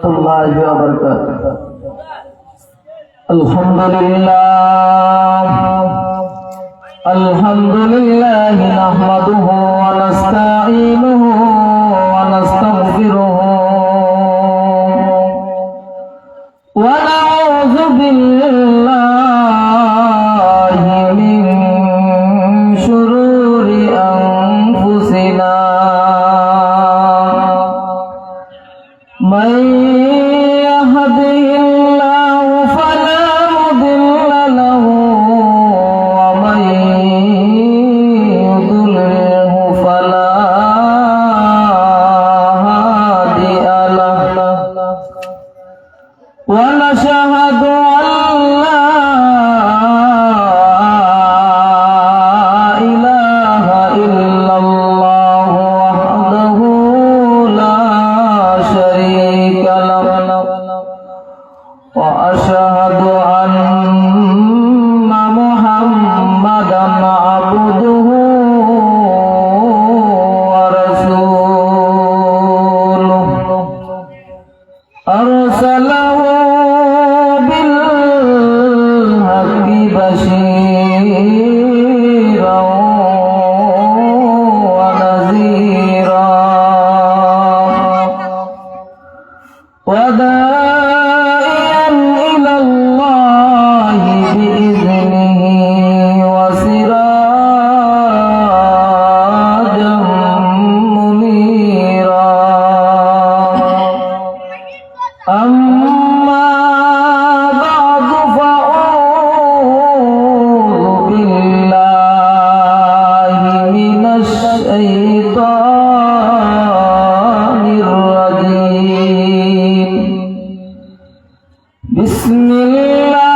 الله وبركاته. الحمد لله نحمده ونستعينه ونستغفره ونعوذ بالله من شرور أنفسنا من يهده الله فلا مضل له ومن يضلله فلا هادي له ونشهد أن لا إله إلا الله وحده لا شريك له وأشهد أن محمدا عبده ورسوله أرسله بالحق بشيرا ونذيرا وداعيا إلى الله بإذنه وسراجا منيرا أما بعد فأعوذ بالله من الشيطان الرجيم بسم الله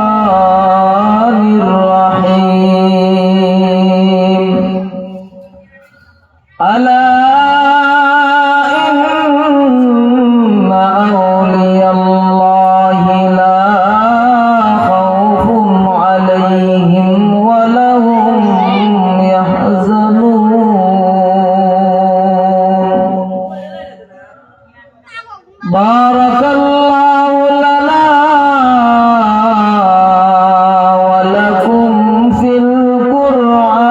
الرحمن الرحيم ألا إن أولياء الله لا خوف عليهم ولا هم يحزنون بارك الله لنا ولكم في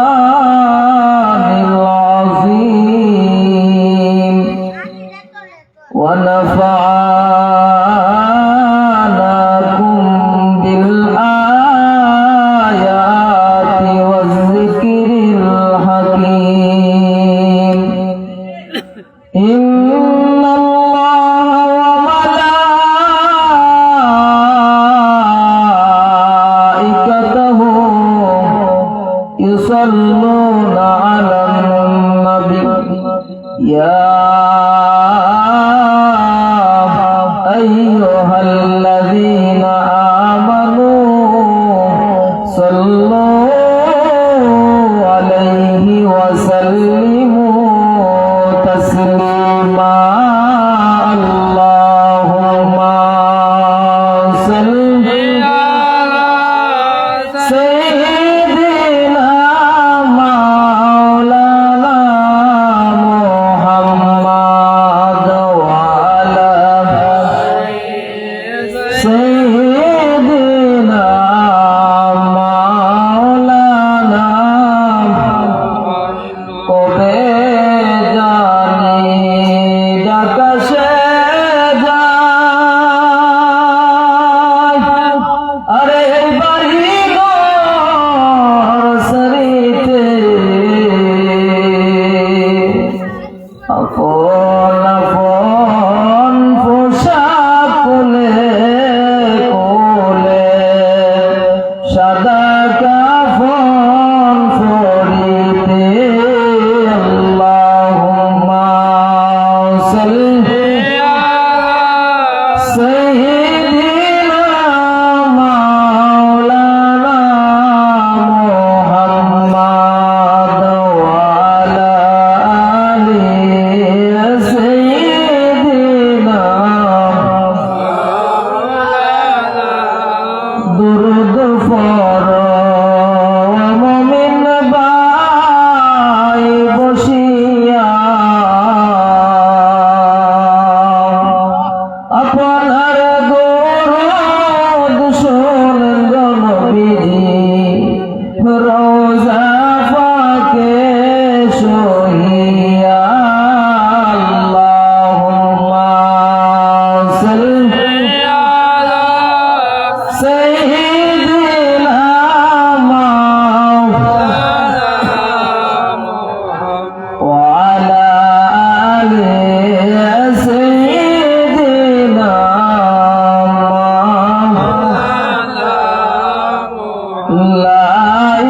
القرآن العظيم ونفعناكم بالآيات والذكر الحكيم إن الله وملائكته يصلون على النبي يا أيها الذين آمنوا صلوا عليه وسلموا تسليما اللهم صل على سيدنا مولانا محمد وعلى سيدنا مولانا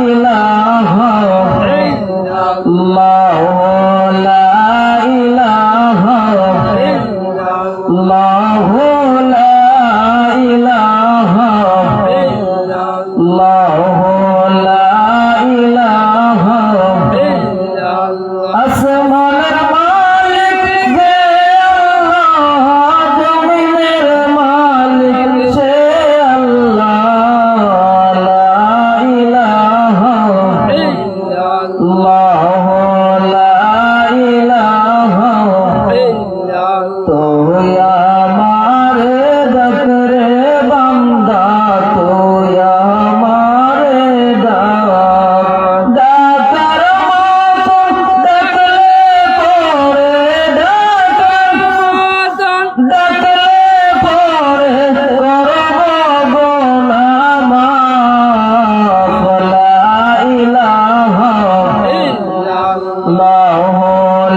ইলাহা ইল্লাল্লাহু লা ইলাহা ইল্লাল্লাহু লা ইলাহা ইল্লাল্লাহু লা ইলাহা ইল্লাল্লাহ আসমানের মালিক যে আল্লাহ জমিনের মালিক সে আল্লাহ লা ইলাহা ইল্লাল্লাহ লা ইলাহা ইল্লাল্লাহ তুই আমারে ডাকরে বান্দা তুই আমারে ডাক ডাকার মতো ডাকলে পরে ডাকলে পরে করব গোলাম লা ইলাহা ইল্লাল্লাহ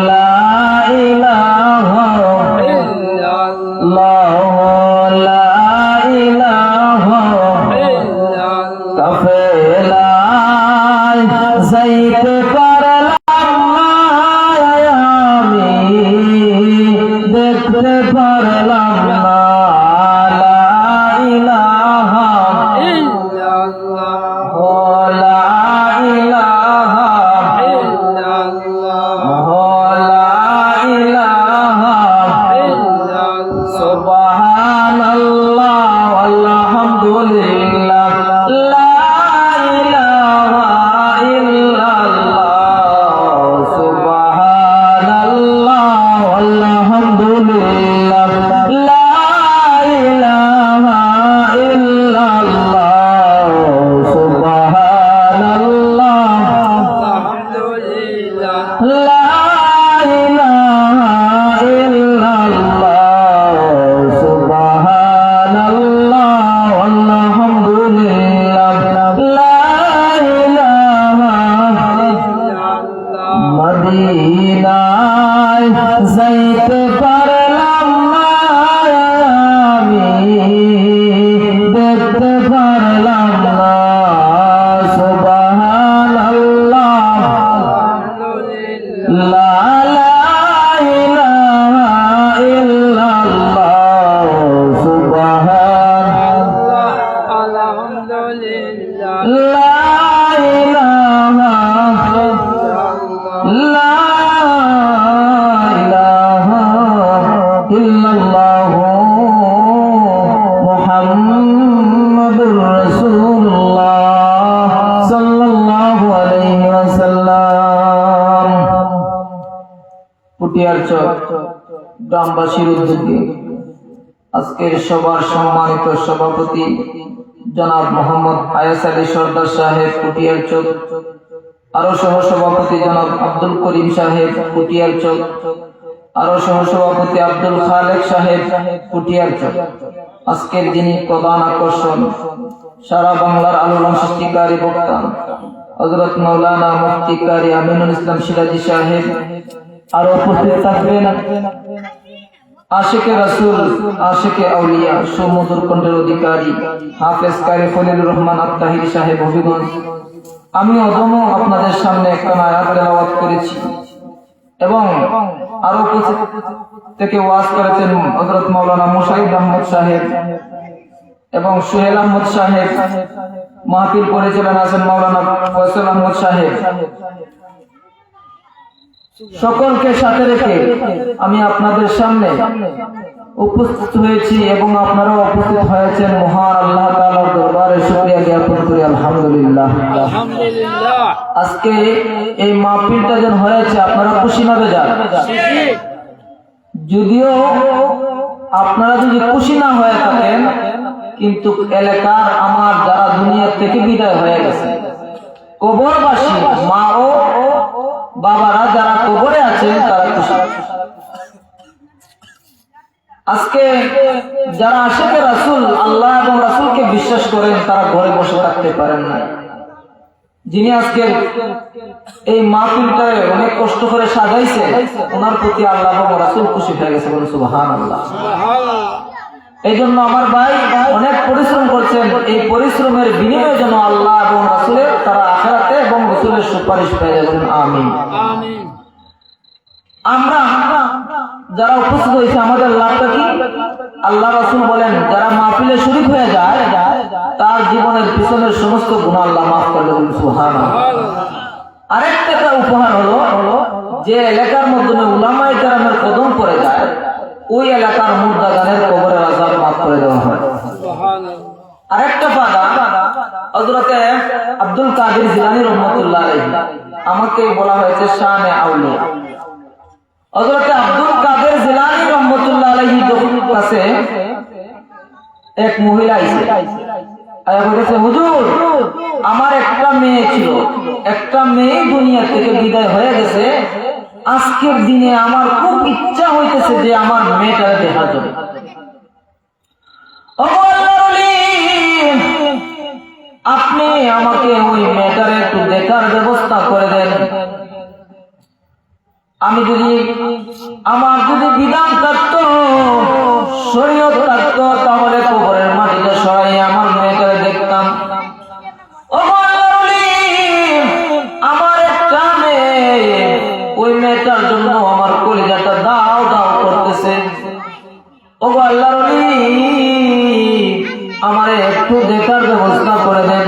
লা ইলাহা ইল্লাল্লাহ লা ইলাহা ইল্লাল্লাহ কাফেলায় যাইতে পারলাম না আমি দেখতে পারলাম না লা ইলাহা ইল্লাল্লাহ লা ইলাহা ইল্লাল্লাহ লা ইলাহা ইল্লাল্লাহ সুবহানাল্লাহ আলহামদুলিল্লাহ লা ইলাহা ইল্লাল্লাহ সুবহানাল্লাহ আলহামদুলিল্লাহ লা ইলাহা ইল্লাল্লাহ সুবহানাল্লাহ আলহামদুলিল্লাহ লা ইলাহা ইল্লাল্লাহ সুবহানাল্লাহ আলহামদুলিল্লাহ লা ইলাহা ইল্লাল্লাহ মদিনায় যাইতে পারলাম না আমি দেখতে পারলাম না সুবহানাল্লাহ লা ইলাহা ইল্লাল্লাহ সুবহানাল্লাহ আলহামদুলিল্লাহ লা ইলাহা লা ইলাহা ইল্লাল্লাহ মুহাম্মাদুর রাসূলুল্লাহ সাল্লাল্লাহু আলাইহি ওয়াসাল্লাম পুটিয়ার চক গ্রামবাসীর উদ্যোগে আজকের সবার সম্মানিত সভাপতি জনাব মোহাম্মদ আয়াস আলী সরদার সাহেব পুটিয়ার চক, আরো সহ সভাপতি জনাব আব্দুল করিম সাহেব পুটিয়ার চক, আরো সহ সভাপতি আব্দুল খালেক সাহেব পুটিয়ার চক। আজকের যিনি প্রধান আকর্ষণ সারা বাংলার আলোড়ন সৃষ্টিকারী বক্তা হযরত মাওলানা মুফতি কারি আমিনুল ইসলাম সিরাজি সাহেব, আরো উপস্থিত থাকবেন আশিকে রাসূল আশিকে আউলিয়া সুমধুর কণ্ঠের অধিকারী হাফেজ কারি খলিলুর রহমান আত্তাহির সাহেব হবিগঞ্জ। আমি অদম আপনাদের সামনে একটা আয়াত তেলাওয়াত করেছি এবং আরো উপস্থিত থেকে ওয়াজ করেছেন হযরত মাওলানা মুশাহিদ আহমদ সাহেব এবং সোহেল আহমদ সাহেব। মাহফিল পরিচালনা আছেন মাওলানা ফয়সাল আহমদ সাহেব। সকলকে সাথে রেখে আমি আপনাদের সামনে উপস্থিত হয়েছি এবং আপনারাও উপস্থিত হয়েছেন মহান আল্লাহ তাআলার দরবারে শুকরিয়া জ্ঞাপন করি আলহামদুলিল্লাহ। আজকে এই মাহফিলটা যেন হয়েছে আপনারা খুশি না বেজার? যদিও আপনারা যদি খুশি না হয়ে থাকেন, কিন্তু এলাকার আমার যারা দুনিয়া থেকে বিদায় হয়ে গেছে কবরবাসী মা ও বাবারা যারা কবরে আছেন তারা খুশি। আজকে যারা আশিকে রাসূল আল্লাহ এবং রাসূলকে বিশ্বাস করেন তারা ঘরে বসে থাকতে পারেন না। যিনি আজকে এই মাহফিলটা অনেক কষ্ট করে সাজাইছে ওনার প্রতি আল্লাহ এবং রাসূল খুশি হয়ে গেছে, বলুন সুবহানাল্লাহ। এই জন্য আমার ভাই অনেক পরিশ্রম করছেন, এই পরিশ্রমের বিনিময়ে যেন আল্লাহ এবং রাসূলের তারা সুপারিশ পেয়ে যাবেন। আমিন। আমরা যারা উপস্থিত হয়েছে আমাদের লাভটা কি? আল্লাহ রাসূল বলেন, যারা মাহফিলে শরীক হয়ে যায় তার জীবনের পিছনের সমস্ত গুনাহ আল্লাহ মাফ করে দেবেন। সুবহানাল্লাহ। আরেকটা উপহার হলো, যে এলাকার মধ্যে উলামায়ে কেরামের কদম পড়ে যায় ওই এলাকার মুর্দাগানের কবরের আযাব মাফ করে দেওয়া হয়। সুবহানাল্লাহ। আরেকটা ফায়দা, হযরত আব্দুল কাদের জিলানী রাহমাতুল্লাহ আলাইহি, আমাকে বলা হয়েছে শানে আউলিয়া। হযরত আব্দুল কাদের জিলানী রাহমাতুল্লাহ আলাইহি কাছে এক মহিলা আইছে, আয়া বলেছে, হুজুর আমার একটা মেয়ে ছিল, একটা মেয়ে দুনিয়া থেকে বিদায় হয়ে গেছে, আজকের দিনে আমার খুব ইচ্ছা হইতেছে যে আমার মেয়েটা দেখার জন্য। আপনি আমাকে ওই মেয়েটার একটু দেখার ব্যবস্থা করে দেন। আমি যদি আমার যদি বিধান থাকতো, শরীয়ত থাকতো, তাহলে কবরের মাটিতে সরাই আমার মেয়েটারে দেখতাম। আমার একটা মেয়ে, ওই মেয়েটার জন্য আমার কলিজাটা দাও দাও করতেছে। ওগো আল্লাহর ওলি, আমারে একটু দেখার ব্যবস্থা করে দেন।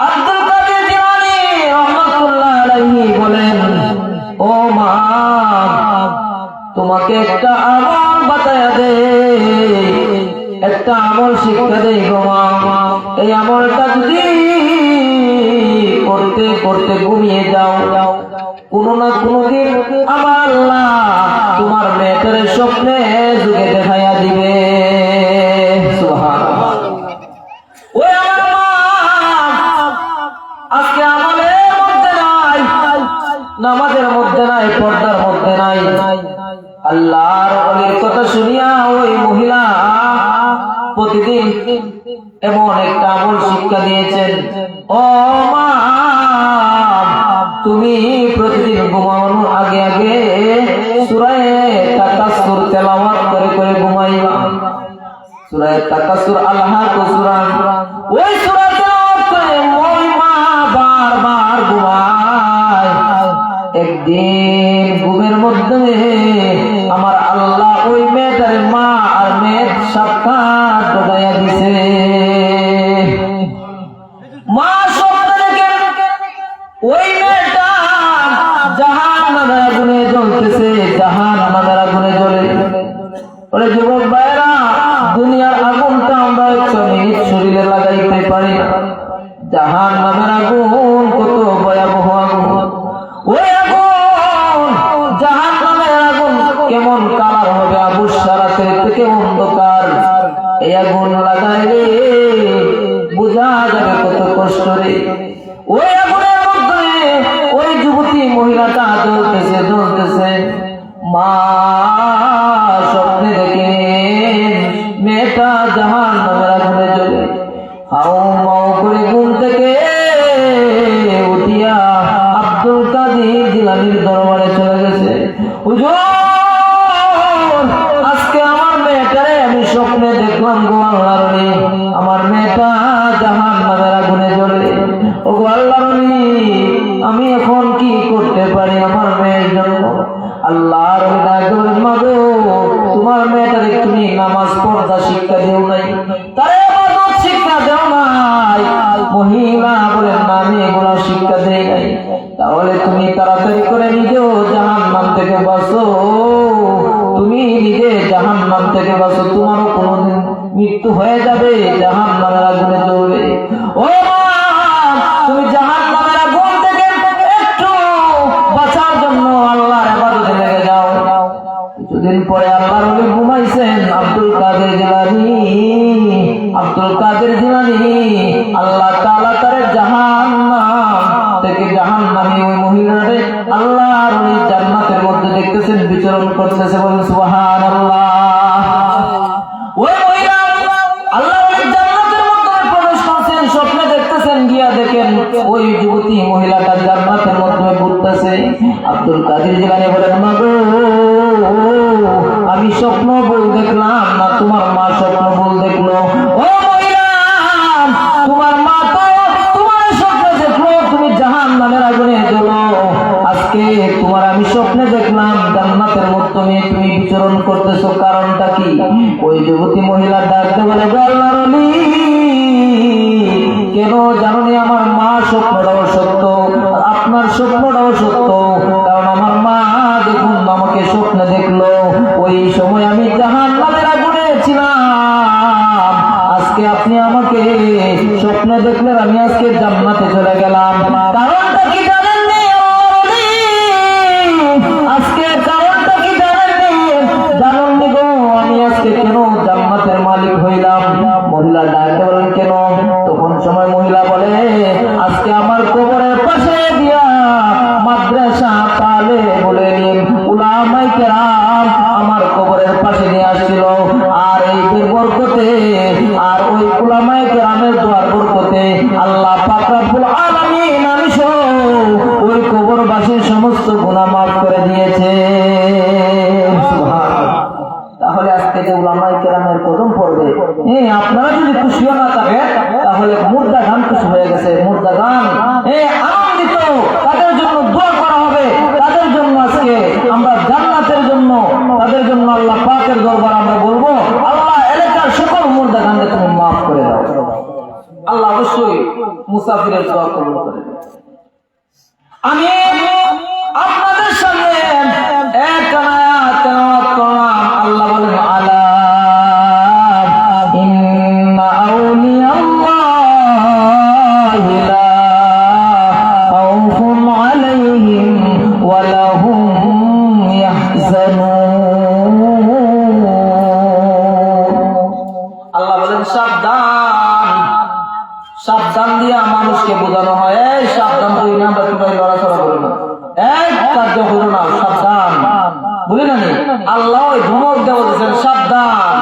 আব্দুল কাদের জিলানী রাহমাতুল্লাহ আলাইহি বলেন, ও মা, তোমাকে একটা আমল বাতায়া দে, একটা আমল শিক্ষা দেই গো মা। এই আমলটা যদি করতে করতে ঘুমিয়ে যাও, কোনো না কোনোদিন আমার আল্লাহ তোমার মেয়েটার স্বপ্নে যুগে দেখাইয়া দিবে। সুবহানাল্লাহ। ওই আমার মা আজকে আমলের মধ্যে নাই, নামাজের মধ্যে নাই, পর্দার মধ্যে নাই। আল্লাহর ওলির কথা শুনিয়া ওই মহিলা প্রতিদিন এমন একটা আমল শিক্ষা দিয়েছেন। ও মা, তুমি প্রতিদিন ঘুমানোর আগে আগে সূরা তাকাসুর তেলাওয়াত করে করে ঘুমাইবা। সূরা তাকাসুর, আল-হাক সূরা, ওই সূরা তেলাওয়াত করে ওই মা বারবার ঘুমায়। একদিন ঘুমের মধ্যে আমার আল্লাহ ওই মেয়েটার মা আর মেয়ের সাক্ষাৎ ঘটাইয়া দিছে। মা স্বপ্নে দেখে ওই মেয়েটা জাহান্নামের আগুনে জ্বলতেছে, জাহান্নামের আগুনে জ্বলে। ওরে যুবক ভাইরা, দুনিয়ার আগুনটা আমরা 1 মিনিট শরীরে লাগাইতে পারি না, জাহান্নামের আগুন কত ভয়াবহ আগুন। ওই আগুন, জাহান্নামের আগুন কেমন কালার হবে, আবুসার থেকে অন্ধকার। এই আগুন লাগাইলে বুঝা যাবে কত কষ্ট রে। ওই আগুনের মধ্যে ওই যুবতী মহিলাটা জ্বলতেছে জ্বলতেছে। মা স্বপ্নে দেখে মেয়েটা জাহান্নামের আগুনে জ্বলে হাউ মাউ করে ঘুম থেকে উঠিয়া আব্দুল কাদের জিলানীর দরবারে চলে গেছে। হুজুর, আজকে আমার মেয়েটারে আমি স্বপ্নে দেখলাম গো আল্লাহর ওলি, আমার মেয়েটা জাহান্নামের আগুনে জ্বলে। ও গো আল্লাহর ওলি, আমি এখন কি করতে পারি আমার মেয়ের জন্য? আল্লাহর ওলি ডাক বলেন, মাগো, তোমার মেয়েটারে তুমি নামাজ পড়া শিক্ষা দেও নাই, তারে ইবাদত শিক্ষা দেও নাই। মহিলা বলেন, না আমি এগুলো শিক্ষা দেই নাই। তাহলে তুমি তাড়াতাড়ি করে নিজেও জাহান্নাম থেকে বাঁচো, তুমি নিজে জাহান্নাম থেকে বাঁচো, তোমারও কোনোদিন মৃত্যু হয়ে যাবে, জাহান্নামের আগুনে জ্বলবে। ও মা, তুমি জাহান্নামের আগুন থেকে একটু বাঁচার জন্য আল্লাহর ইবাদতে লেগে যাও। কিছুদিন পরে আল্লাহর ওলি ঘুমাইছেন, আব্দুল কাদের জিলানী। আব্দুল কাদের জিলানী আল্লাহ তাআলা তার জাহান্নাম থেকে, জাহান্নামী ওই মহিলারে আল্লাহর ওই জান্নাতের মধ্যে দেখতেছেন বিচরণ করতেছে। বলেন সুবহানাল্লাহ। ওই মহিলা আল্লাহর ওই জান্নাতের মধ্যে প্রবেশ করছেন, স্বপ্নে দেখতেছেন, গিয়া দেখেন ওই যুবতী মহিলাটা জান্নাতের মধ্যে ঘুরতেছে। আব্দুল কাদের জিলানী বলেন, মাগো, আমি স্বপ্ন বল দেখলাম না তোমার মা স্বপ্ন বল দেখলো? ও মহিলা, তোমার মা তো তোমার স্বপ্ন দেখলো তুমি জাহান্নামের যুবতী মহিলা ডাকতে বলে, আল্লাহর ওলি, কেন জানি আমার মা স্বপ্নটাও সত্য, আপনার স্বপ্নটাও সত্য। কারণ আমার মা দেখুন আমাকে স্বপ্নে দেখলো, ওই সময় আমি জাহান্নামের আগুনে ছিলাম। আজকে আপনি আমাকে স্বপ্নে দেখলেন, আমি আজকে জান্নাতে চলে গেলাম। কারণটা কি জানেননি? আজকে কারণটা কি জানেননি? জানেননি গো, আমি আজকে কেন জান্নাতের মালিক হইলাম? মহিলা ডাকতে বলেন, কেন? তখন সময় মহিলা বলে, আজকে আমার কবরের পাশে দিয়া মাদ্রাসা তালে বলে উলামায়ে কেরাম আমার কবরের পাশে নিয়ে আসছিল, আর এই বরকতে আর ওই উলামায়ে কেরামের দোয়ার বরকতে আল্লাহ পাক রব্বুল আলামিন আমি সহ ওই কবরবাসীর সমস্ত গুনাহ মাফ করে দিয়েছে। সুবহানাল্লাহ। তাহলে আজকে যে উলামায়ে কেরামের কদম পড়বে, আপনারা যদি খুশিও না থাকে তাহলে মুর্দা গান খুশি হয়ে গেছে। মুর্দা গান আনন্দিত, তাদের জন্য দোয়া করা হবে, তাদের জন্য আজকে আমরা জান্নাতের জন্য, তাদের জন্য আল্লাহ পাকের দরবার আমরা বলবো, আল্লাহ এলাকার সকল মুর্দা গানকে তুমি মাফ করে দাও। আল্লাহ অবশ্যই মুসাফিরের দোয়া কবুল করে। আমি আপনাদের সামনে এক আয়াত তেলাওয়াত করলাম। আল্লাহ বলেন, আলা ইন্না আউলিয়াল্লাহি লা খাউফুন আলাইহিম ওয়া লাহুম ইয়াহজানুন। আল্লাহ বলেন, সাবধান। সাবধান দিয়া মানুষকে বোঝানো হয়, এই সাবধান তুই না, বাকি ভাই লড়াচড়া করো না, এক কার্য করো না, সাবধান বলি না। আল্লাহ ওই ধমক দেওয়া বলতেছেন, সাবধান।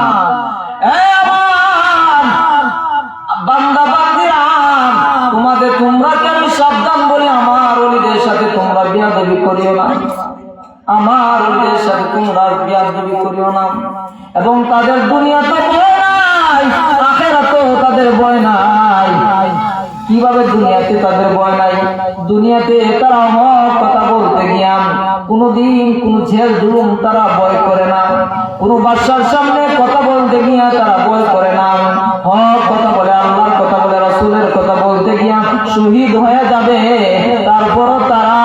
বান্দা বান্দিরা, তোমাদের তোমরাকে আমি সাবধান বলি, আমার ওলিদের সাথে তোমরা বিয়াদবি করিও না, আমার ওলিদের সাথে তোমরা বিয়াদবি করিও না। এবং তাদের দুনিয়াতে ভয় নাই, আখিরাতেও তাদের ভয় নাই। কিভাবে দুনিয়াতে তাদের ভয় নাই? দুনিয়াতে তারা হক কথা বলতে গিয়া কোনদিন কোন ঝেল জুলুম তারা ভয় করে না, কোন বাদশার সামনে কথা বলতে গিয়া তারা ভয় করে না। হক কথা বলে, আল্লাহর কথা বলে, রাসূলের কথা বলতে গিয়া শহীদ হয়ে যাবে, তারপরও তারা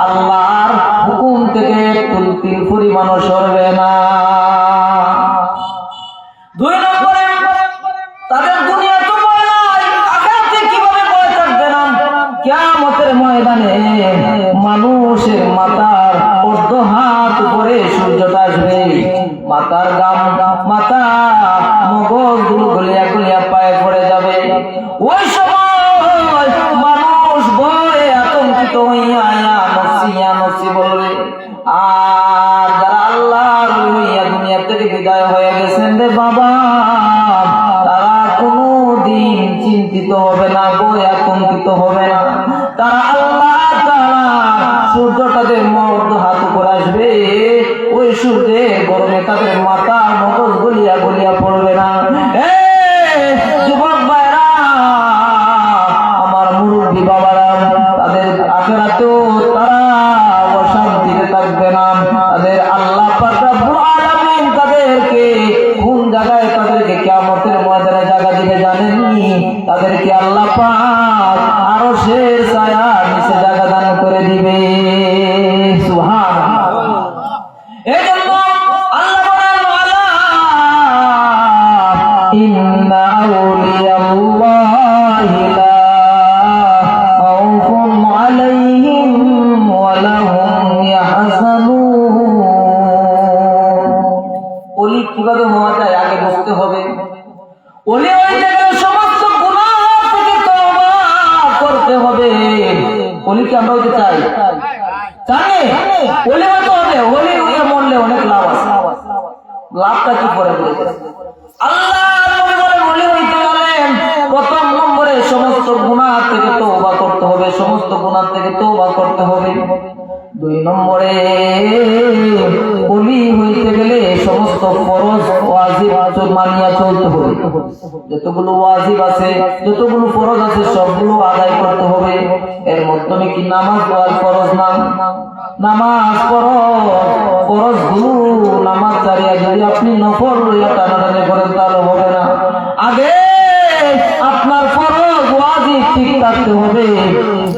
আল্লাহর হুকুম থেকে তিল পরিমাণও সরবে না। দুই নম্বরে, তাদের দুনিয়া তো ভয় নাই, আখিরাতে কিভাবে ভয় থাকবে না? কিয়ামতের ময়দানে মানুষের মাথার অর্ধ হাত উপরে সূর্যটা আসবে, মাথার গাম, মাথা মগজগুলো গলিয়া গলিয়া পায়ে পড়ে যাবে। ওই সময় মানুষ ভয়ে আতঙ্কিত হইয়া ইয়া নফসি বলবে। আর যারা আল্লাহর হইয়া দুনিয়া থেকে বিদায় হয়ে গেছেন রে বাবা, তারা কোনদিন চিন্তিত হবে না, ভয় আতঙ্কিত হবে না। তারা আল্লাহ তাআলা সূর্যটাদের মধ্য হাত উপরে আসবে, ওই সূর্যের গরমে তাদের মাথা মগজ গলিয়া গলিয়া পড়বে না। যুবক ভাইরা, আমার মুরব্বী বাবারা, তাদের আখিরাতেও তারা অশান্তিতে থাকবে না। তাদের আল্লাহ পাক রব্বুল আলামিন তাদেরকে কোন জায়গায় তাদেরকে কিয়ামতের ময়দানে জায়গা দিবে জানেননি? তাদেরকে আল্লাহ পাক আরশের ছায়ার নিচে জায়গা দান করে দিবে। সুবহানাল্লাহ। এজন্য আল্লাহ বলেন, আলা ইন্না আউলিয়াল্লাহি লা খাউফুন আলাইহিম ওয়া লাহুম ইয়াহজানুন। ওলি কিভাবে হওয়া যায় আগে বুঝতে হবে। ওলি হইতে গেলে সমস্ত গুনাহ থেকে তওবা করতে হবে। ওলি কি আমরা হইতে চাই? জানে ওলি হতে হবে। ওলি হয়ে মরলে অনেক লাভ আছে। লাভটা কি করে বলে? আল্লাহর নবী বলেন, ওলি হইতে গেলে প্রথম নম্বরে সমস্ত গুনাহ থেকে তওবা করতে হবে, সমস্ত গুনাহ থেকে তওবা করতে হবে। দুই নম্বরে, ওলি হইতে গেলে সমস্ত ফরজ ওয়াজিব মানিয়া চলতে হবে। যতগুলো ওয়াজিব আছে, যতগুলো ফরজ আছে সবগুলো আদায় করতে হবে। এর মাধ্যমে কি নামাজ পড়ার ফরজ নাম, নামাজ ফরজ গুলো নামাজ ছাড়িয়া যদি আপনি নফল লইয়া টানাটানি করেন তাহলে হবে না। আগে আপনার ফরজ ওয়াজিব ঠিক রাখতে হবে।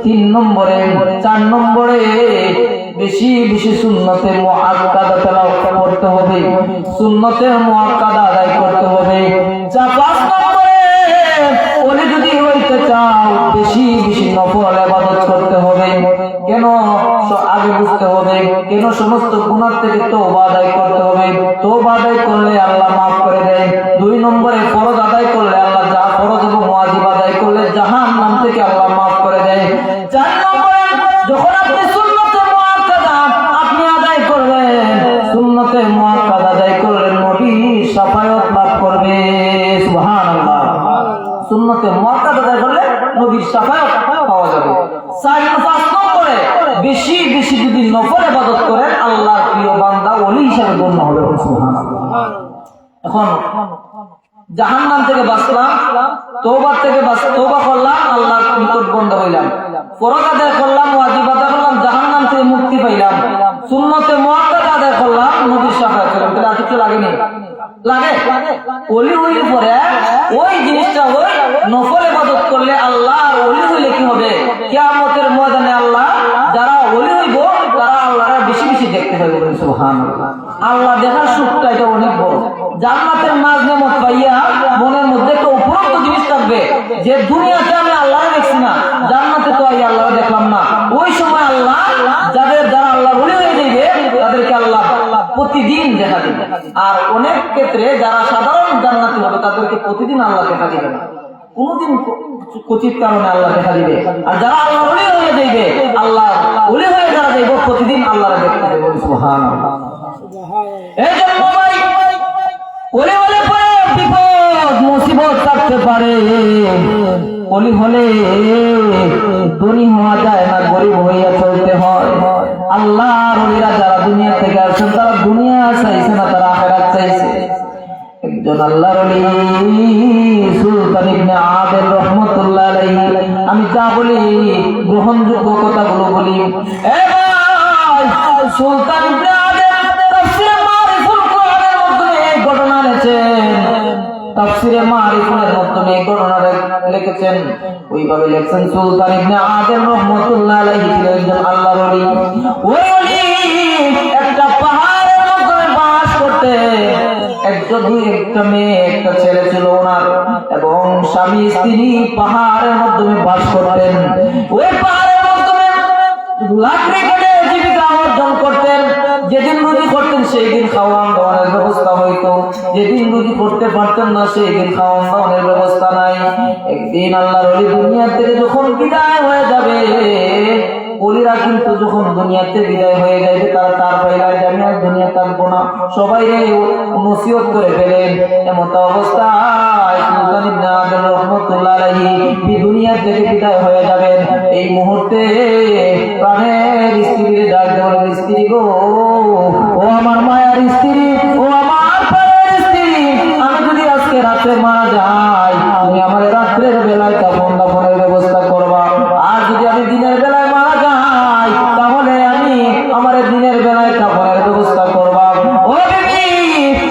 3 নম্বরে 4 নম্বরে বেশি বেশি সুন্নতের মুআক্কাদা তেলাওয়াত করতে হবে, সুন্নতের মুআক্কাদা আদায় করতে হবে। 5 নম্বরে ওলি যদি হইতে চাও বেশি বেশি নফল ইবাদত করতে হবে। কেন? আগে বুঝতে হবে কেন সমস্ত গুনাহ থেকে তওবা আদায় করতে হবে। তওবা আদায় করলে আল্লাহ মাফ করে দেন। 2 নম্বরে ফরজ আদায় করলে আল্লাহ, যা ফরজ এবং ওয়াজিব আদায় করলে জাহান্নাম থেকে আল্লাহ মাফ করে দেয়। 4 নম্বরে যখন আপনি সুন্নতের মুআক্কাদা আপনি আদায় করবেন, সুন্নতের মুআক্কাদা আদায় করলেন নবীর শাফায়াত লাভ করবে। সুবহানাল্লাহ। সুন্নতের মুআক্কাদা আদায় করলে নবীর শাফায়াত পাওয়া যাবে। 5 নম্বরে বেশি বেশি যদি নফল ইবাদত করেন আল্লাহর প্রিয় বান্দা ওলি হিসেবে গণ্য হবে। সুবহানাল্লাহ। এখন জাহান্নাম থেকে বাঁচলাম, তওবা থেকে তওবা করলাম, আল্লাহর নিকট বন্ধ হইলাম, ফরজ আদায় করলাম, ওয়াজিব আদায় করলাম, জাহান্নাম থেকে মুক্তি পাইলাম, সুন্নতে মুআক্কাদা আদায় করলাম, নবীর শাফায়াত পেলাম। তাহলে আর কিছু লাগেনি? লাগে। ওলি হইলে পরে ওই জিনিসটা ওই নফল ইবাদত করলে আল্লাহর ওলি হইলে কি হবে? কিয়ামতের ময়দানে আল্লাহ যারা ওলি হইব তারা আল্লাহর বেশি বেশি দেখতে পাবে। সুবহানাল্লাহ। আল্লাহ দেখার সুখটা এটা অনেক বড়। জান্নাতের নাজ নেয়ামত পাইয়া মনের মধ্যে একটা উপরোক্ত জিনিস থাকবে যে দুনিয়াতে আমি আল্লাহর দেখছি না, জান্নাতে তো আমি আল্লাহর দেখলাম না। ওই সময় আল্লাহ যারা আল্লাহর ওলি হয়ে যাবে তাদেরকে আল্লাহ প্রতিদিন দেখা দিবে। আর অনেক ক্ষেত্রে যারা সাধারণ জান্নাতি হবে তাদেরকে প্রতিদিন আল্লাহ দেখা দিবে না, কোনদিন কচিত কারণে আল্লাহ দেখা দিবে। আর যারা আল্লাহর ওলি হয়ে যাবে, আল্লাহ ওলি হয়ে যারা যাইব প্রতিদিন আল্লাহর দেখতে পাবে। সুবহানাল্লাহ। এই জন্য ভাই ওলি হলে পরে বিপদ মুসিবত থাকতে পারে। ওলি হলে ধনী হওয়া যায় না, গরিব হইয়া চলতে হয়। আল্লাহর ওলিরা যারা দুনিয়া থেকে আসেন তারা দুনিয়া চাইছে না, তারা আখিরাত চাইছে। একজন আল্লাহর ওলি সুলতান ইবনে আদেল রাহমাতুল্লাহ আলাইহি, আমি যা বলি গ্রহণযোগ্য কথাগুলো বলি। এ ভাই, সুলতান ইবনে আদেল তাফসীরে মারিফুল কোরআনের মধ্যে এই ঘটনা লিখেছেন, তাফসীরে মারিফুলের মধ্যে এই ঘটনা লিখেছেন। ওইভাবে লিখেছেন সুলতান ইবনে আদেল রাহমাতুল্লাহ আলাইহি ছিলেন একজন আল্লাহর ওলি। ওই ওলি একটা পাহাড়ের মধ্যে বাস করতেন। একটা মেয়ে একটা ছেলে ছিল ওনার, এবং স্বামী স্ত্রী পাহাড়ের মধ্যে বাস করতেন। ওই পাহাড়ের মধ্যে লাকড়ি কেটে জীবিকা অর্জন করতেন। যেদিন রুজি করতেন সেই দিন খাওয়ান দাওয়ানের ব্যবস্থা হইতো, যেদিন রুজি করতে পারতেন না সেই দিন খাওয়ান দাওয়ানের ব্যবস্থা নাই। একদিন আল্লাহর ওলি দুনিয়া থেকে যখন বিদায় হয়ে যাবে, ওলিরা কিন্তু যখন দুনিয়াতে বিদায় হয়ে যাবে তারা তার পাইলায় আমি আর দুনিয়া থাকবো না, সবাই নসিহত করে ফেলেন। এমত অবস্থায় সুলতান ইবনে আদেল রাহমাতুল্লাহ আলাইহি দুনিয়া থেকে বিদায় হয়ে যাবেন। এই মুহূর্তে প্রাণের স্ত্রীর ডাক দেওয়ার, স্ত্রী গো, ও আমার মায়ার স্ত্রী, ও আমার প্রাণের স্ত্রী, আমি যদি আজকে রাত্রে মারা যাই তুমি আমার রাত্রের বেলায় কাফন দাফনের ব্যবস্থা করবা। আর যদি আমি দিনের বেলায় মারা যাই তাহলে আমি আমার দিনের বেলায় কাফনের ব্যবস্থা করবা। ও বিবি,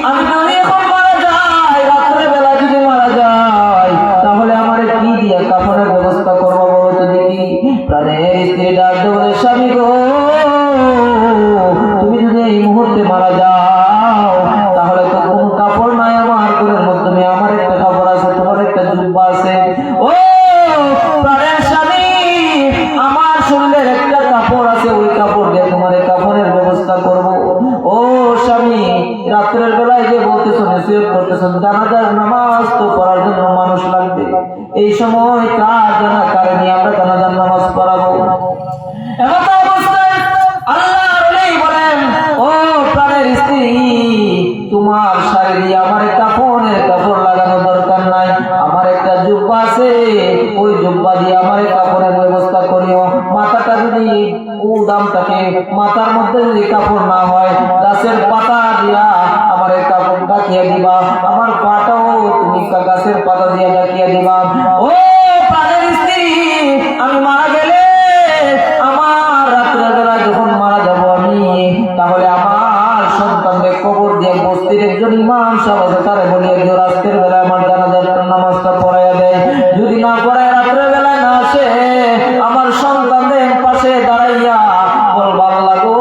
আমি যদি এখন মারা যাই, রাত্রের বেলায় যদি মারা যাই তাহলে আমার কি দিয়ে কাফনের ব্যবস্থা করবা বলো তো দেখি। প্রাণের স্ত্রী ডাক দেওয়ার, স্বামী গো, তুমি যদি এই মুহূর্তে মারা যাও তাহলে তো কোনো কাপড় নাই আমার ঘরের মধ্যে, আমার একটা কাপড় আছে, তোমার একটা জুব্বা আছে। ও প্রাণের স্বামী, আমার শরীরের একটা কাপড় আছে, ওই কাপড় দিয়ে তোমার কাপড়ের ব্যবস্থা করব। ও স্বামী, রাত্রের বেলায় যে বলতেছো নসিহত করতেছো, জানাজার নামাজ তো পড়ার জন্য মানুষ লাগবে, এই সময় কার জানা কারে নিয়ে আমরা জানাজার নামাজ পড়াবো। এমন অবস্থায় আল্লাহর ওলি বলেন, ও প্রাণের স্ত্রী, তোমার শাড়ি দিয়ে আমার কাপড়ের কাপড় লাগানো দরকার নাই, আমার একটা জুব্বা আছে, ওই জুব্বা দিয়ে আমার কাপড়ের ব্যবস্থা করিও। মাথাটা যদি উদাম থাকে, মাথার মধ্যে যদি কাপড় না হয়, গাছের পাতা দিয়া আমার কাপড় ঢাকিয়ে দিবা, আমার পাটাও তুমি গাছের পাতা দিয়ে ডাকিয়ে দিবা, ও প্রাণের স্ত্রী, আমি মারা গেলে, আমার রাত্রের বেলা যখন মারা যাবো আমি, তাহলে আমার সন্তানদের কবর দিয়ে বস্তির একজন ইমাম সাহেব আছে, তারে বলিয়ে দিও রাতের বেলায় আমার জানাজার নামাজটা পড়াইয়া দেয়। যদি না পড়ায়, রাত্রের বেলায় না আসে, আমার সন্তানদের পাশে দাঁড়াইয়া বলবা আল্লাহ গো,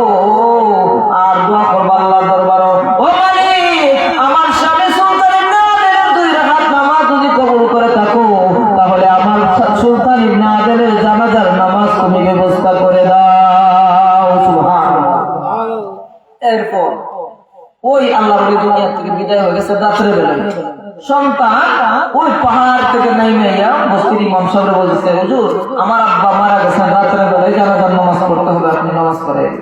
আর দোয়া করবা আল্লাহর দরবারে, ও মালিক, আমার স্বামী সুলতান ইবনে আদেলের 2 রাকাত নামাজ যদি কবুল করে থাকো, তাহলে আমার সুলতান ইবনে আদেলের জানাজার নামাজ তুমি ব্যবস্থা করে দাও। সুবহানাল্লাহ। এরপর ওই আল্লাহর ওলি দুনিয়া থেকে বিদায় হয়ে গেছে রাত্রের বেলায়। সন্তান ওই পাহাড় থেকে নাইমাইয়া বস্তির ইমাম সাহেব বলতেছে, হুজুর আমার আব্বা মারা গেছেন, রাত্রের বেলায় জানাজার নামাজ পড়তে হবে, আপনি নামাজ পড়েন।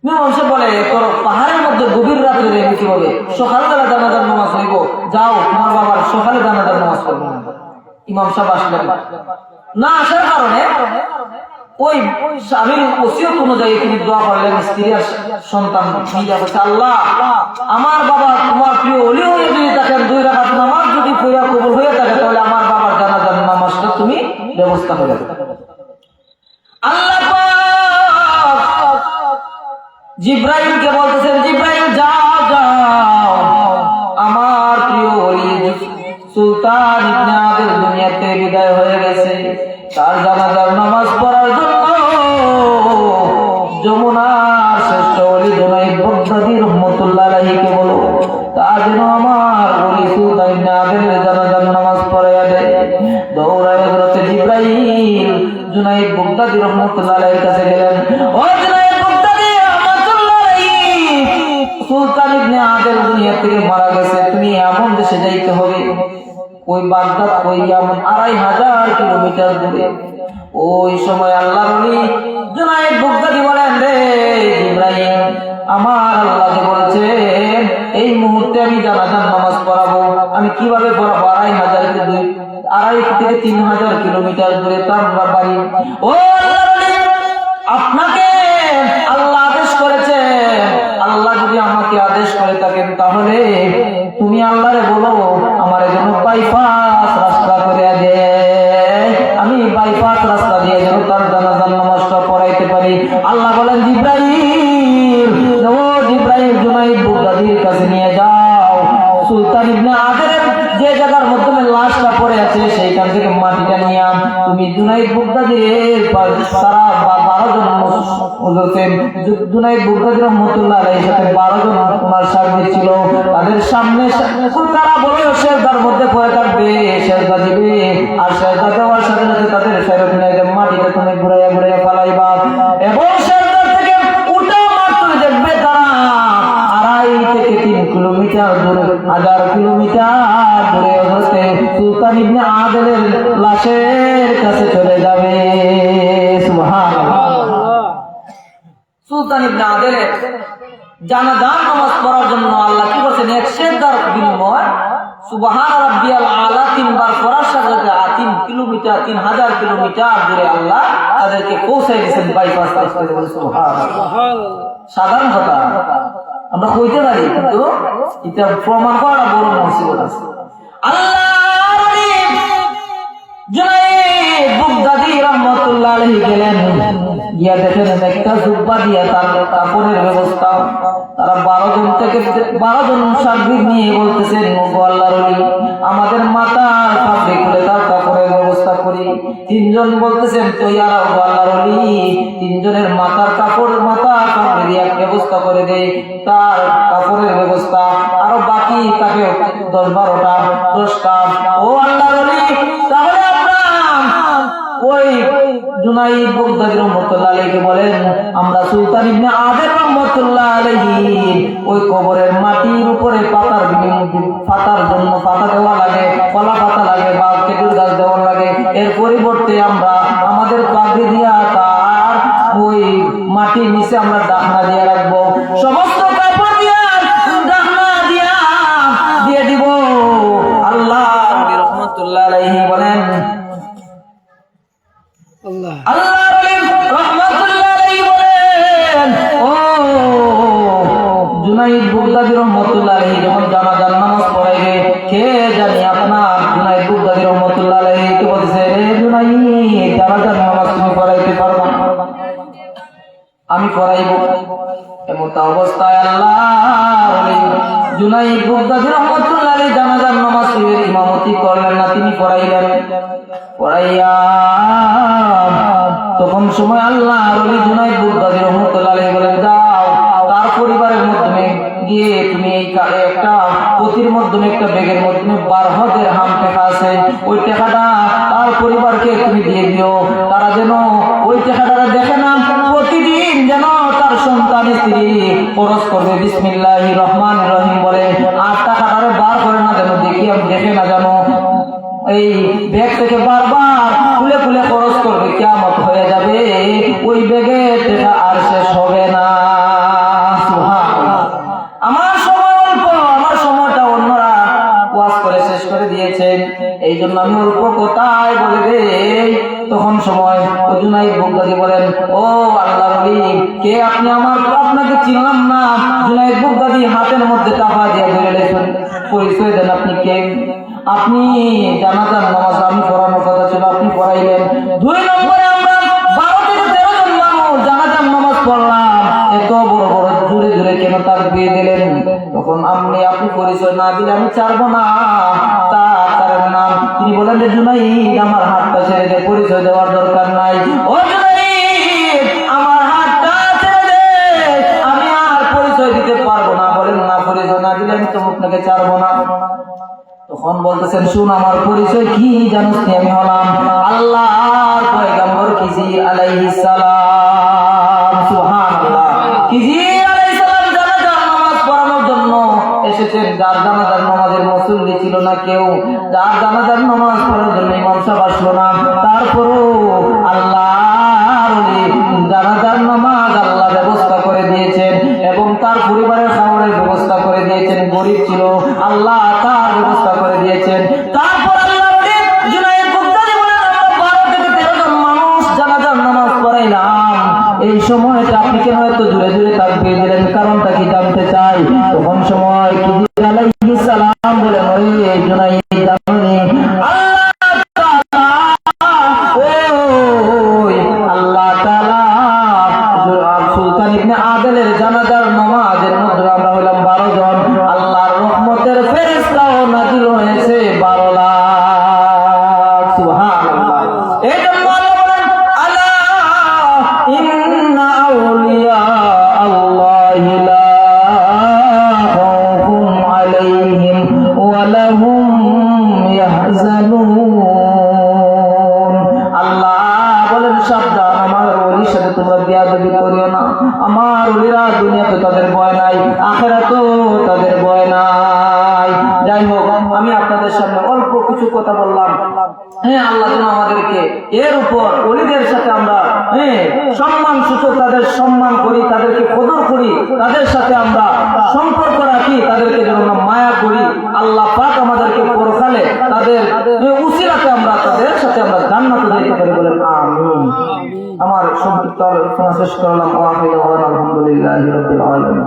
ইমাম সাহেব বলে, তোর পাহাড়ের মধ্যে গভীর রাত্রে রেখে কি বলে সকালবেলা জানাজার নামাজ হইব, যাও তোমার বাবার সকালে জানাজার নামাজ পড়বে। ইমাম সাহেব আসলেন না, আসার কারণে ওই স্বামীর ওসিয়ত অনুযায়ী তিনি দোয়া করলেন, স্ত্রী আর সন্তান নিয়ে বলছে, আল্লাহ আমার বাবা তোমার প্রিয় ওলি হয়ে যদি থাকেন, 2 রাকাত নামাজ যদি পড়া কবুল হয়ে থাকে, তাহলে আমার বাবার জানাজার নামাজটা তুমি ব্যবস্থা করে দাও। আল্লাহ পাক জিবরাইলকে বলতেছেন, জিবরাইল যাও যাও, আমার প্রিয় ওলি সুলতান ইবনে আদেল দুনিয়াতে বিদায় হয়ে গেছে, তার জানাজার নামাজ পড়ার জন্য যমুনার শ্রেষ্ঠ ওলি জুনাইদ বাগদাদী রাহমাতুল্লাহ আলাইহিকে বলো, তার জন্য আমার ওলি সুলতান ইবনে আদেলের জানাজার নামাজ পড়াইয়া দেয়। দৌড়ায় হযরত জিবরাইল জুনাইদ বাগদাদী রাহমাতুল্লাহ আলাইহির কাছে গেলেন, ও জুনাইদ বাগদাদী রাহমাতুল্লাহ আলাইহি, সুলতান ইবনে আদেল দুনিয়া থেকে মারা গেছে, তুমি এমন দেশে যাইতে হবে, ওই বাগদাদ ওই এমন 2500 কিলোমিটার দূরে। ওই সময় আল্লাহর ওলি জুনাইদ বাগদাদী বলেন, রে জিবরাইল, আমার আল্লাহ যে বলেছেন এই মুহূর্তে আমি জানাজার নামাজ পড়াবো, আমি কিভাবে পড়াবো? 2.5 থেকে 3,000 কিলোমিটার দূরে তার বাড়ি। ও আল্লাহর ওলি, আপনাকে আল্লাহ আদেশ করেছেন, আল্লাহ যদি আমাকে আদেশ করে থাকেন, তাহলে তুমি আল্লাহরে বলো আমার জন্য বাইপাস রাস্তা করে দে, আমি বাইপাস রাস্তা দিয়ে যেন তার জানাজার নামাজটা পড়াইতে পারি। আল্লাহ বলেন, জিবরাইল, ও জিবরাইল, জুনাইদ বাগদাদীর কাছে নিয়ে যাও, সুলতান ইবনে আদেলের যে জায়গার মাধ্যমে লাশটা পড়ে আছে সেইখান থেকে মাটিটা নিয়ে তুমি জুনাইদ বাগদাদীর সারা 12 জন জুনাইদ বাগদাদী রাহমাতুল্লাহ আলাইহির সাথে 12 জন ওনার সাথী ছিল, তাদের সামনে তারা বলে সেজদার মধ্যে পড়ে থাকবে, সেজদা দিবে, আর সেজদা দেওয়ার সাথে সাথে তাদের ফেরত নিয়ে মাটিটা তুমি ঘুরাইয়া ঘুরাইয়া পালাইবা, এবং সেজদা থেকে উঠা মাত্র দেখবে তারা 2.5 থেকে 3 কিলোমিটার দূরে, 1000 কিলোমিটার দূরে হতে সুলতান ইবনে আদেলের লাশের কাছে চলে যাবে। সুবহানাল্লাহ। সুলতান ইবনে আদেলের জানাজার নামাজ পড়ার জন্য আল্লাহ কি করছেন, 1 সেজদার বিনিময় সুবহান রাব্বিয়াল আলা 3 বার পড়ার সাথে 3 কিলোমিটার 3000 কিলোমিটার দূরে আল্লাহ তাদেরকে পৌঁছে দিয়েছেন বাইপাস রাস্তা করে। সুবহানাল্লাহ। সাধারণ কথা আমরা কইতে পারি, কিন্তু এটা প্রমাণ করা বড় মুসিবত আছে। আল্লাহর ওলি জুনাইদ বাগদাদী রাহমাতুল্লাহ আলাইহি গেলেন, গিয়া দেখেন একটা জুব্বা দিয়া তার কাপড়ের ব্যবস্থা, তারা 12 জন সার্বিক নিয়ে বলতেছেন, আল্লাহর ওলি আমাদের মাথার পাগড়ি খুলে তার কাপড়ের ব্যবস্থা করি। 3 জন বলতেছেন, তৈয়ার আল্লাহর ওলি 3 জনের মাথার পাগড়ি দিয়ে ব্যবস্থা করে দেই, তার কাপড়ের ব্যবস্থা, আরো বাকি তাকে 10-12টা 10টা। ও আল্লাহর ওলি, তাহলে ওই জুনাইদ বাগদাদী রাহমাতুল্লাহ আলাইহি বলেন, আমরা সুলতান ইবনে আদেল রাহমাতুল্লাহ আলাইহি ওই কবরের মাটির উপরে পাতার জন্য পাতা দেওয়া লাগে, কলা পাতা লাগে বা খেজুর গাছ দেওয়া লাগে, এর পরিবর্তে আমরা আমাদের পাগড়ি দিয়া তার ওই মাটির নিচে আমরা ডাকনা দিয়ে রাখবো, সমস্ত কাপড় দিয়া ডাকনা দিয়ে দিব। আল্লাহ রাহমাতুল্লাহ আলাইহি বলেন, আল্লাহর ওলি রাহমাতুল্লাহ আলাইহি বলেন, ও জুনাইদ বাগদাদী রাহমাতুল্লাহ আলাইহি যখন জানাজার নামাজ পড়াইবে, কে আমি পড়াইব। এমত অবস্থায় আল্লাহ জুনাইদ বাগদাদী রহমাতুল্লাহ আলাইহি জানাজার নামাজের ইমামতি করলেন না, তিনি পড়াইলেন। পড়াইয়া তখন সময় আল্লাহ জুনাইদ বাগদাদী রহমাতুল্লাহ আলাইহি বলেন, যাও তার পরিবারের মাধ্যমে গিয়ে তুমি এই একটা পতির মাধ্যমে একটা ব্যাগের মাধ্যমে 12 দিরহাম টাকা আছে, ওই টাকাটা তার পরিবারকে তুমি দিয়ে দিও। তারা যেন ওই টাকাটা দেখে না, প্রতিদিন যেন তার সন্তান স্ত্রী খরচ করবে বিসমিল্লাহির রহমানির রহিম বলে, আর টাকাটা বার করে না যেন দেখে না যেন এই ব্যাগ থেকে বারবার খুলে খুলে খরচ করবে। কিয়ামত হয়ে যাবে, ওই ব্যাগে টাকা আর শেষ হবে না। সুবহানাল্লাহ। আমার সময় অল্প, আমার সময়টা অন্যরা ওয়াজ করে শেষ করে দিয়েছেন, এই জন্য আমি অল্প কথাই বলে দেই। তখন সময় জুনাইদ বাগদাদী বলেন, ও আল্লাহর ওলি, কে আপনি? আপনাকে চিনলাম না। জুনাইদ বাগদাদী হাতের মধ্যে টাকা দিয়ে ধরে পরিচয় দেন, আপনি কে? আপনি জানাজার নামাজ আমি পড়ানোর কথা ছিল, আপনি পড়াইলেন। 2 নম্বরে আমরা 12 থেকে 13 জন মানুষ জানাজার নামাজ পড়লাম, এত বড় বড় জোরে জোরে কেন তাকবীর দিলেন? তখন আপনি পরিচয় না দিলে আমি ছাড়বো না। তার নাম তিনি বলেন যে, জুনাইদ আমার হাতটা ছেড়ে দে, পরিচয় দেওয়ার দরকার নাই। ও জুনাইদ আমার হাতটা ছেড়ে দে, আমি আর পরিচয় দিতে পারবো না। বলেন না, পরিচয় না দিলে আমি তো আপনাকে ছাড়বো না। তখন বলতেছেন, শুন আমার পরিচয় কি জানিস? আমি হলাম আল্লাহর পয়গম্বর খিজির আলাইহিস সালাম। সুবহানাল্লাহ। খিজির আলাইহিস সালাম জানাজার নামাজ পড়ানোর জন্য এসেছেন। যার জানাজার নামাজের মুসল্লি ছিল না কেউ, যার জানাজার নামাজ পড়ার জন্য ইমাম সাহেব আসলো না, তারপরও আল্লাহর জানাজার নামাজ আল্লাহ ব্যবস্থা করে দিয়েছেন এবং তার পরিবারের খাবারের ব্যবস্থা করে দিয়েছেন। গরিব ছিল, আল্লাহ তার ব্যবস্থা করে দিয়েছেন। তারপর আল্লাহ জুনাইদ বাগদাদী বলেন, আমরা 12 থেকে 13 জন মানুষ জানাজার নামাজ পড়াইলাম, এই সময়টা আপনি কেন এত জোরে জোরে তাকবীর দিলেন? কারণটা কি জানতে চাই। তখন সময় খিজির আলাইহিস সালাম বলেন, ওরে জুনাইদ, জানেন আল্লাহ তাআলা সুলতান ইবনে আদেলের জানাজার নামাজের মধ্যে আমরা হইলাম 12 জন। আল্লাহর রহমতের ফেরেশতাও নাযিল হয়েছে 12 লাখ। সুবহানাল্লাহ। এই জন্য আল্লাহ বলেন, আলা ইন্না আউলিয়া আল্লাহি লা খাউফুন আলাইহিম ওয়া লাহুম ইয়াহজানুন। আল্লাহ বলেন, সাবধান, আমার ওলির সাথে তোমরা বেয়াদবি করিও না। আমার ওলিরা দুনিয়াতে তাদের ভয় নাই, আখিরাতেও তাদের ভয় নাই। যাই হোক, আমি আপনাদের সামনে অল্প কিছু কথা বললাম। হ্যাঁ, আল্লাহ যেন আমাদেরকে এর উপর ওলিদের সাথে আমরা সম্মান সূচক তাদের সম্মান করি, তাদেরকে কদর করি, তাদের সাথে আমরা সম্পর্ক রাখি, তাদেরকে যেন আমরা মায়া করি। আল্লাহ পাক আমাদেরকে পরকালে তাদের উসিলাতে আমরা তাদের সাথে আমরা জান্নাতে যেতে পারি, বলেন আমিন। আমার সংক্ষিপ্ত আলোচনা শেষ করলাম। আলহামদুলিল্লাহি রাব্বিল আলামিন।